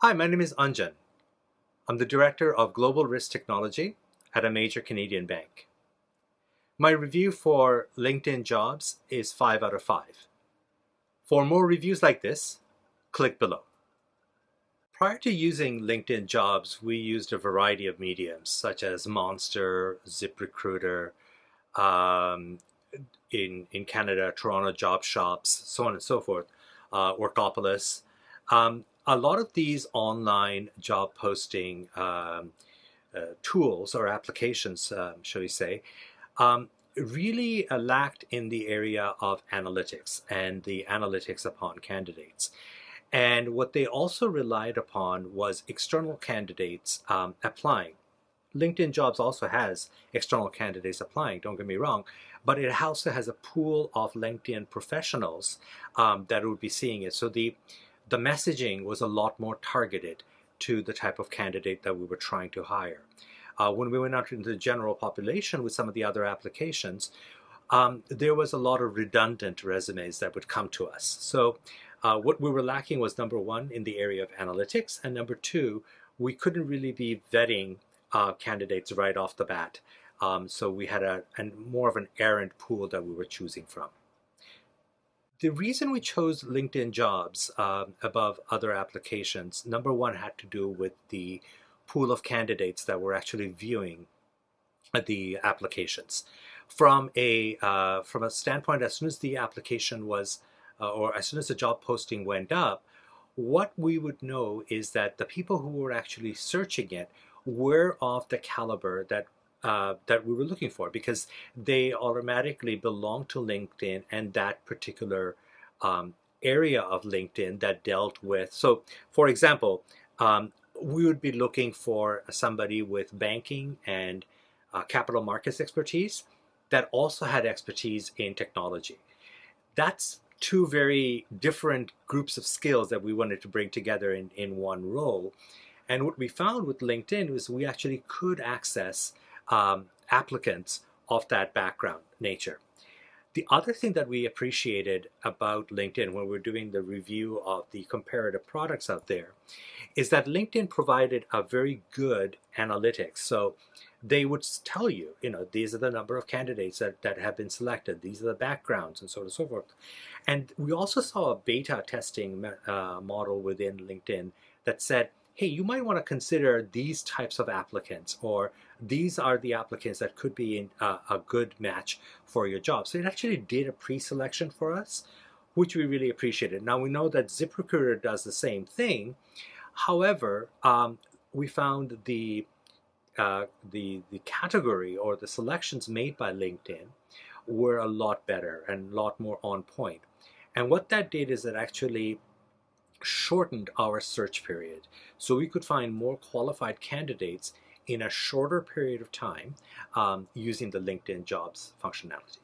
Hi, my name is Anjan. I'm the Director of Global Risk Technology at a major Canadian bank. My review for LinkedIn Jobs is 5 out of 5. For more reviews like this, click below. Prior to using LinkedIn Jobs, we used a variety of mediums such as Monster, ZipRecruiter, um, in Canada, Toronto Job Shops, so on and so forth, Workopolis. A lot of these online job posting tools or applications, shall we say, really lacked in the area of analytics and the analytics upon candidates. And what they also relied upon was external candidates applying. LinkedIn Jobs also has external candidates applying, don't get me wrong, but it also has a pool of LinkedIn professionals that would be seeing it. So the messaging was a lot more targeted to the type of candidate that we were trying to hire. When we went out into the general population with some of the other applications, there was a lot of redundant resumes that would come to us. So what we were lacking was, number one, in the area of analytics, and number two, we couldn't really be vetting candidates right off the bat. So we had a more of an errant pool that we were choosing from. The reason we chose LinkedIn Jobs above other applications, number one, had to do with the pool of candidates that were actually viewing the applications. From a standpoint, as soon as the application was, or as soon as the job posting went up, what we would know is that the people who were actually searching it were of the caliber that we were looking for, because they automatically belong to LinkedIn and that particular area of LinkedIn that dealt with. So, for example, we would be looking for somebody with banking and capital markets expertise that also had expertise in technology. That's two very different groups of skills that we wanted to bring together in one role. And what we found with LinkedIn was we actually could access applicants of that background nature. The other thing that we appreciated about LinkedIn when we're doing the review of the comparative products out there is that LinkedIn provided a very good analytics. So they would tell you, these are the number of candidates that have been selected, these are the backgrounds, and so on and so forth. And we also saw a beta testing model within LinkedIn that said, hey, you might want to consider these types of applicants, or these are the applicants that could be a good match for your job. So it actually did a pre-selection for us, which we really appreciated. Now we know that ZipRecruiter does the same thing. However, we found the category or the selections made by LinkedIn were a lot better and a lot more on point. And what that did is it actually shortened our search period. So we could find more qualified candidates in a shorter period of time using the LinkedIn Jobs functionality.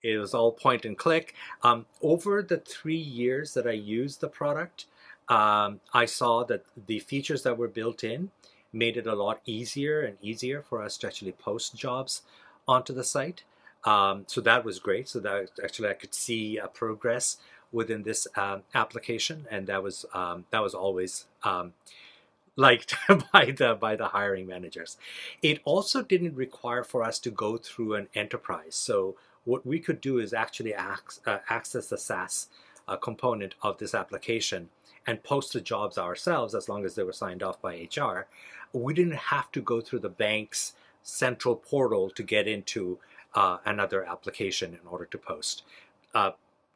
It was all point and click. Over the 3 years that I used the product, I saw that the features that were built in made it a lot easier and easier for us to actually post jobs onto the site. So that was great. So that actually I could see progress within this application, and that was always liked by the hiring managers. It also didn't require for us to go through an enterprise. So what we could do is actually access the SaaS component of this application and post the jobs ourselves, as long as they were signed off by HR. We didn't have to go through the bank's central portal to get into another application in order to post.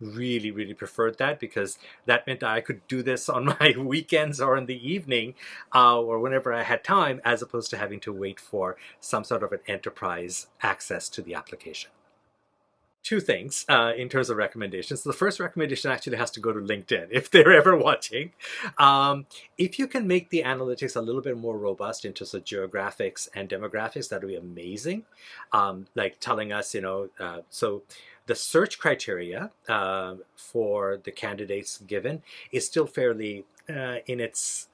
Really, really preferred that, because that meant that I could do this on my weekends or in the evening or whenever I had time, as opposed to having to wait for some sort of an enterprise access to the application. Two things in terms of recommendations. The first recommendation actually has to go to LinkedIn if they're ever watching. If you can make the analytics a little bit more robust in terms of geographics and demographics, that would be amazing. Like telling us, so the search criteria for the candidates given is still fairly in its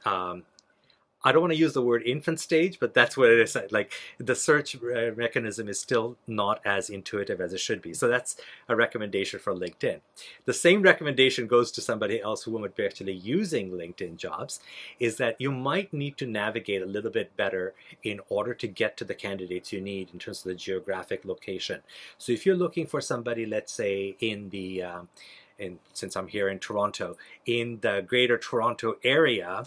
I don't want to use the word infant stage, but that's what it is. Like the search mechanism is still not as intuitive as it should be. So that's a recommendation for LinkedIn. The same recommendation goes to somebody else who might be actually using LinkedIn Jobs, is that you might need to navigate a little bit better in order to get to the candidates you need in terms of the geographic location. So if you're looking for somebody, let's say in the and since I'm here in Toronto, in the greater Toronto area,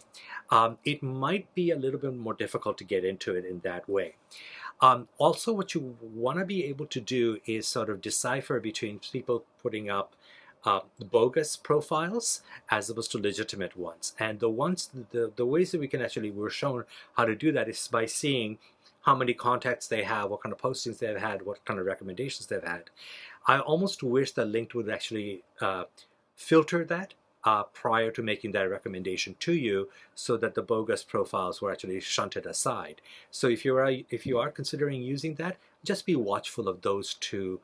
it might be a little bit more difficult to get into it in that way. Also, what you want to be able to do is sort of decipher between people putting up bogus profiles as opposed to legitimate ones. And the ways that we can actually, we're shown how to do that is by seeing how many contacts they have, what kind of postings they've had, what kind of recommendations they've had. I almost wish that LinkedIn would actually filter that prior to making that recommendation to you, so that the bogus profiles were actually shunted aside. So if you are considering using that, just be watchful of those two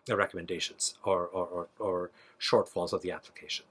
recommendations or shortfalls of the application.